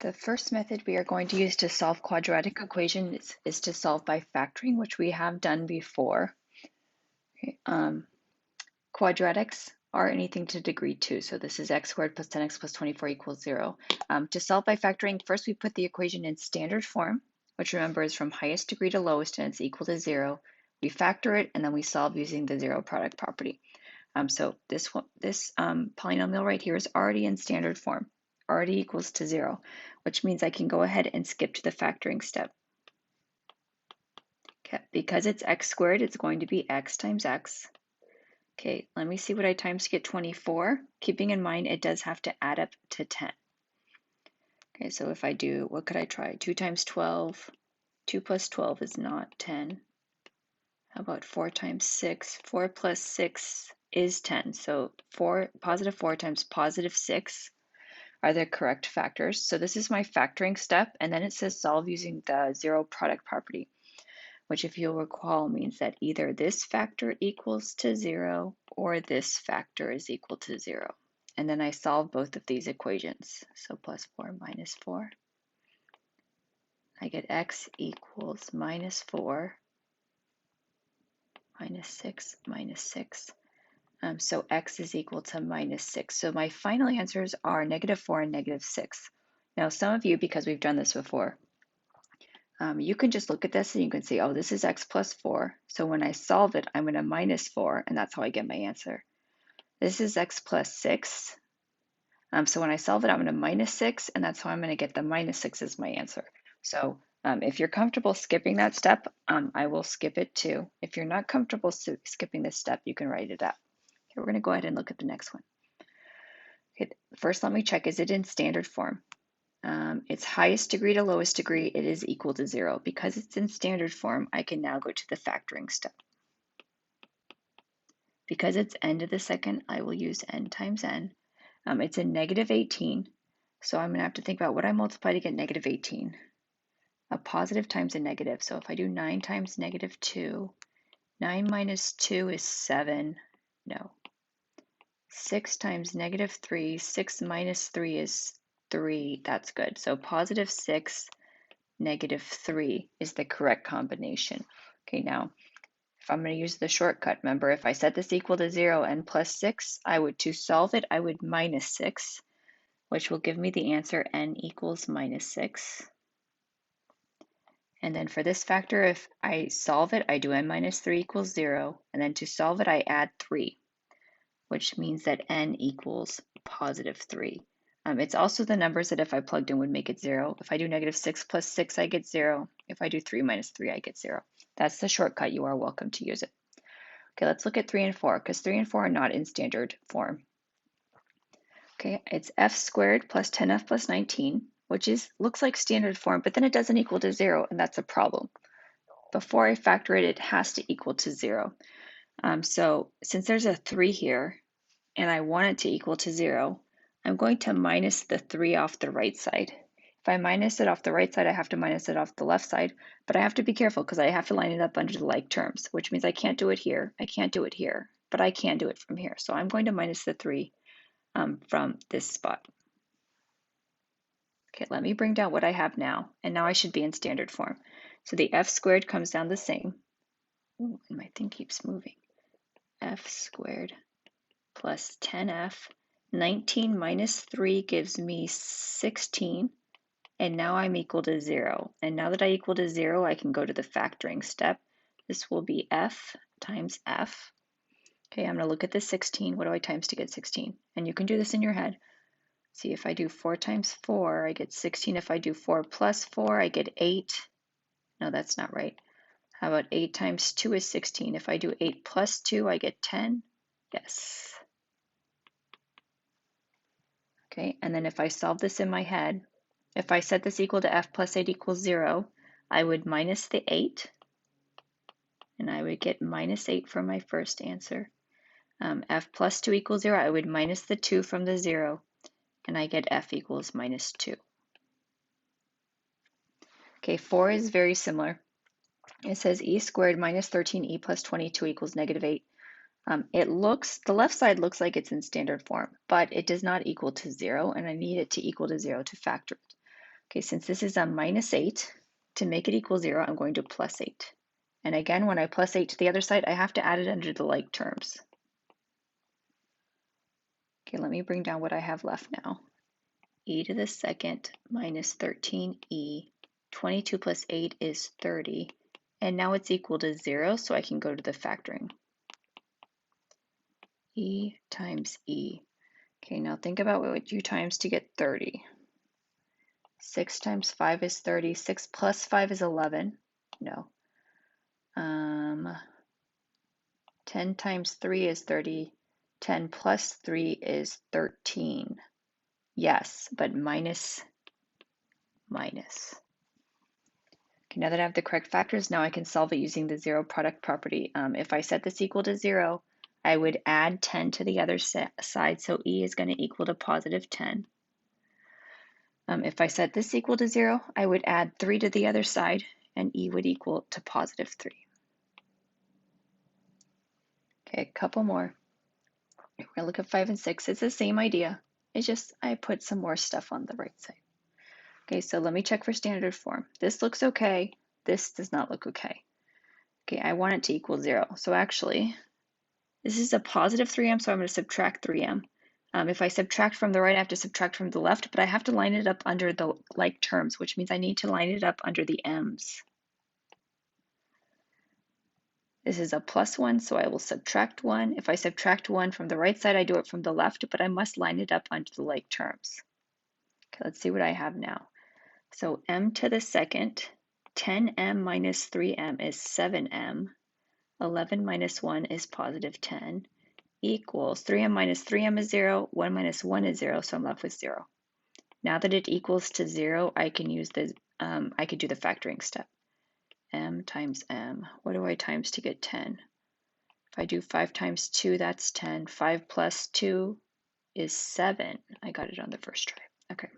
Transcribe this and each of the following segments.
The first method we are going to use to solve quadratic equations is to solve by factoring, which we have done before. Okay, quadratics are anything to degree 2. So this is x squared plus 10x plus 24 equals 0. To solve by factoring, first we put the equation in standard form, which remember is from highest degree to lowest, and it's equal to 0. We factor it, and then we solve using the zero product property. So this polynomial right here is already in standard form, already equals to 0, which means I can go ahead and skip to the factoring step. Okay, because it's x squared, it's going to be x times x. Okay, let me see what I times to get 24, keeping in mind it does have to add up to 10. Okay, so if I do, what could I try? 2 times 12, 2 plus 12 is not 10. How about 4 times 6? 4 plus 6 is 10. So positive 4 times positive 6 are the correct factors. So this is my factoring step, and then it says solve using the zero product property, which if you'll recall means that either this factor equals to 0 or this factor is equal to 0. And then I solve both of these equations. So plus 4 minus 4. I get x equals minus 4 minus 6 minus 6. So x is equal to minus 6. So my final answers are negative 4 and negative 6. Now some of you, because we've done this before, you can just look at this and you can see, oh, this is x plus 4. So when I solve it, I'm going to minus 4, and that's how I get my answer. This is x plus 6. So when I solve it, I'm going to minus 6, and that's how I'm going to get the minus 6 as my answer. So if you're comfortable skipping that step, I will skip it too. If you're not comfortable skipping this step, you can write it up. Okay, we're going to go ahead and look at the next one. Okay, first let me check, is it in standard form? Its highest degree to lowest degree, it is equal to 0. Because it's in standard form, I can now go to the factoring step. Because it's n to the second, I will use n times n. It's in negative 18, so I'm going to have to think about what I multiply to get negative 18. A positive times a negative, so if I do 9 times negative 2, 9 minus 2 is 7. No. 6 times negative 3, 6 minus 3 is 3. That's good. So positive 6, negative 3 is the correct combination. Okay, now if I'm going to use the shortcut, remember if I set this equal to 0 and plus 6, to solve it, I would minus 6, which will give me the answer n equals minus 6. And then for this factor, if I solve it, I do n minus 3 equals 0. And then to solve it, I add 3, which means that n equals positive 3. It's also the numbers that if I plugged in would make it 0. If I do negative 6 plus 6, I get 0. If I do 3 minus 3, I get 0. That's the shortcut. You are welcome to use it. Okay, let's look at 3 and 4, because 3 and 4 are not in standard form. Okay, it's f squared plus 10f plus 19, which looks like standard form, but then it doesn't equal to 0, and that's a problem. Before I factor it, it has to equal to 0. So since there's a 3 here, and I want it to equal to 0, I'm going to minus the 3 off the right side. If I minus it off the right side, I have to minus it off the left side, but I have to be careful because I have to line it up under the like terms, which means I can't do it here, I can't do it here, but I can do it from here. So I'm going to minus the 3 from this spot. Okay, let me bring down what I have now, and now I should be in standard form. So the f squared comes down the same. Ooh, and my thing keeps moving. F squared plus 10f. 19 minus 3 gives me 16, and now I'm equal to 0. And now that I equal to 0, I can go to the factoring step. This will be f times f. Okay, I'm going to look at the 16. What do I times to get 16? And you can do this in your head. See, if I do 4 times 4, I get 16. If I do 4 plus 4, I get 8. No, that's not right. How about 8 times 2 is 16? If I do 8 plus 2, I get 10. Yes. Okay, and then if I solve this in my head, if I set this equal to f plus 8 equals 0, I would minus the 8, and I would get minus 8 for my first answer. F plus 2 equals 0, I would minus the 2 from the 0, and I get f equals minus 2. Okay, 4 is very similar. It says e squared minus 13e plus 22 equals negative 8. The left side looks like it's in standard form, but it does not equal to 0, and I need it to equal to 0 to factor it. Okay, since this is a minus 8, to make it equal 0, I'm going to plus 8. And again, when I plus 8 to the other side, I have to add it under the like terms. Okay, let me bring down what I have left now. E to the second minus 13e. 22 plus 8 is 30. And now it's equal to 0, so I can go to the factoring. E times e. Okay, now think about what you times to get 30. 6 times 5 is 30. 6 plus 5 is 11. No. 10 times 3 is 30. 10 plus 3 is 13. Yes, but minus. Okay, now that I have the correct factors, now I can solve it using the zero product property. If I set this equal to 0, I would add 10 to the other side, so e is going to equal to positive 10. If I set this equal to 0, I would add 3 to the other side, and e would equal to positive 3. Okay, a couple more. We're going to look at 5 and 6. It's the same idea. It's just I put some more stuff on the right side. Okay, so let me check for standard form. This looks okay. This does not look okay. Okay, I want it to equal 0. So actually, this is a positive 3m, so I'm going to subtract 3m. If I subtract from the right, I have to subtract from the left, but I have to line it up under the like terms, which means I need to line it up under the m's. This is a plus 1, so I will subtract 1. If I subtract 1 from the right side, I do it from the left, but I must line it up under the like terms. Okay, let's see what I have now. So m to the second, 10m minus 3m is 7m. 11 minus 1 is positive 10, equals 3m minus 3m is 0, 1 minus 1 is 0, so I'm left with 0. Now that it equals to 0, I can use the, I could do the factoring step. M times m. What do I times to get 10? If I do 5 times 2, that's 10. 5 plus 2 is 7. I got it on the first try. Okay.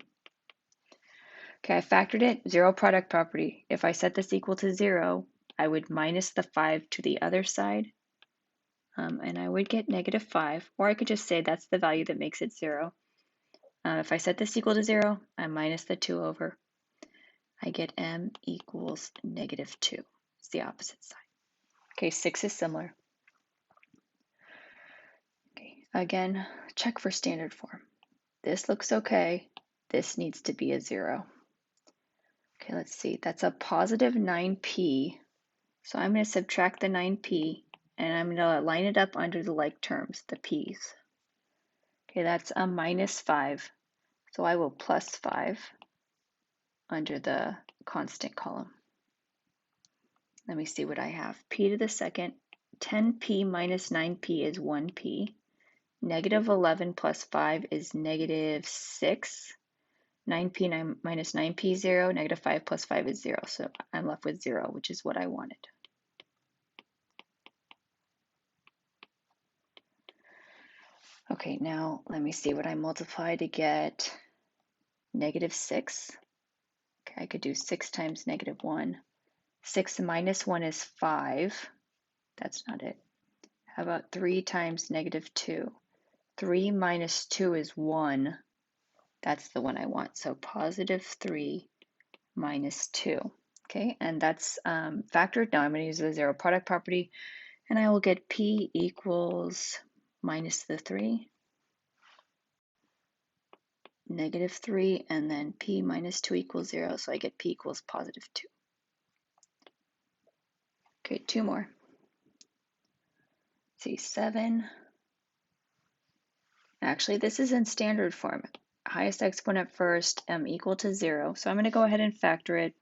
Okay, I factored it, zero product property. If I set this equal to 0, I would minus the 5 to the other side, and I would get negative 5, or I could just say that's the value that makes it 0. If I set this equal to 0, I minus the 2 over. I get m equals negative 2. It's the opposite side. Okay, 6 is similar. Okay, again, check for standard form. This looks okay. This needs to be a 0. Okay, let's see. That's a positive 9p. So I'm going to subtract the 9p, and I'm going to line it up under the like terms, the p's. Okay, that's a minus 5. So I will plus 5 under the constant column. Let me see what I have. P to the second, 10p minus 9p is 1p. Negative 11 plus 5 is negative 6. 9p minus 9p, 0. Negative 5 plus 5 is 0. So I'm left with 0, which is what I wanted. Okay, now let me see what I multiply to get negative 6. Okay, I could do 6 times negative 1. 6 minus 1 is 5. That's not it. How about 3 times negative 2? 3 minus 2 is 1. That's the one I want. So positive 3 minus 2. Okay, and that's factored. Now I'm going to use the zero product property, and I will get p equals minus the 3, negative 3, and then p minus 2 equals 0, so I get p equals positive 2. Okay, 2 more. Let's see, 7. Actually, this is in standard form. Highest exponent first, m equal to 0. So I'm going to go ahead and factor it.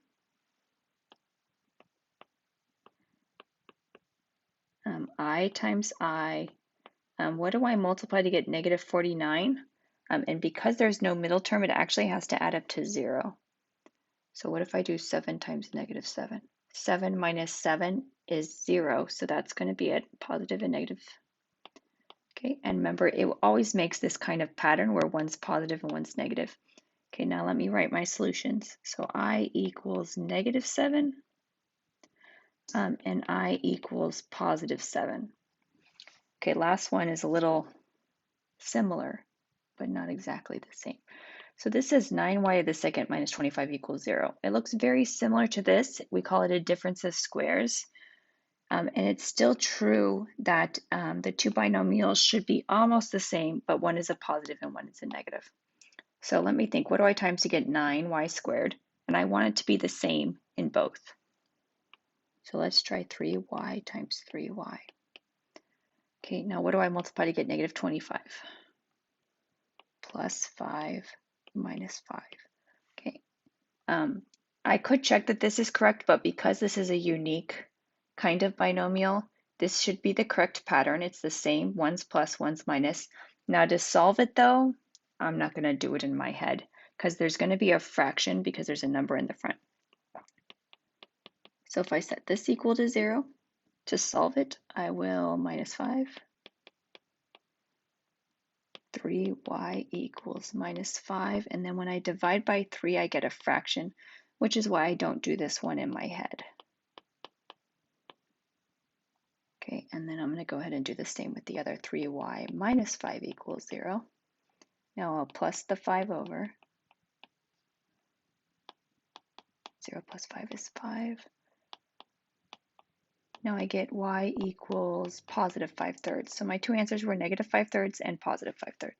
I times I. What do I multiply to get negative 49? And because there's no middle term, it actually has to add up to 0. So what if I do 7 times negative 7? 7 minus 7 is 0, so that's going to be it, positive and negative. Okay, and remember, it always makes this kind of pattern where one's positive and one's negative. Okay, now let me write my solutions. So I equals negative 7, and I equals positive 7. Okay, last one is a little similar, but not exactly the same. So this says 9y to the second minus 25 equals 0. It looks very similar to this. We call it a difference of squares. And it's still true that the two binomials should be almost the same, but one is a positive and one is a negative. So let me think, what do I times to get 9y squared? And I want it to be the same in both. So let's try 3y times 3y. Okay, now what do I multiply to get negative 25? Plus 5 minus 5. Okay. I could check that this is correct, but because this is a unique kind of binomial, this should be the correct pattern. It's the same, ones plus, ones minus. Now to solve it though, I'm not going to do it in my head because there's going to be a fraction because there's a number in the front. So if I set this equal to 0, to solve it, I will minus 5. 3y equals minus 5. And then when I divide by 3, I get a fraction, which is why I don't do this one in my head. Okay, and then I'm going to go ahead and do the same with the other 3y minus 5 equals 0. Now I'll plus the 5 over. 0 plus 5 is 5. Now I get y equals positive 5/3. So my two answers were negative 5/3 and positive 5/3.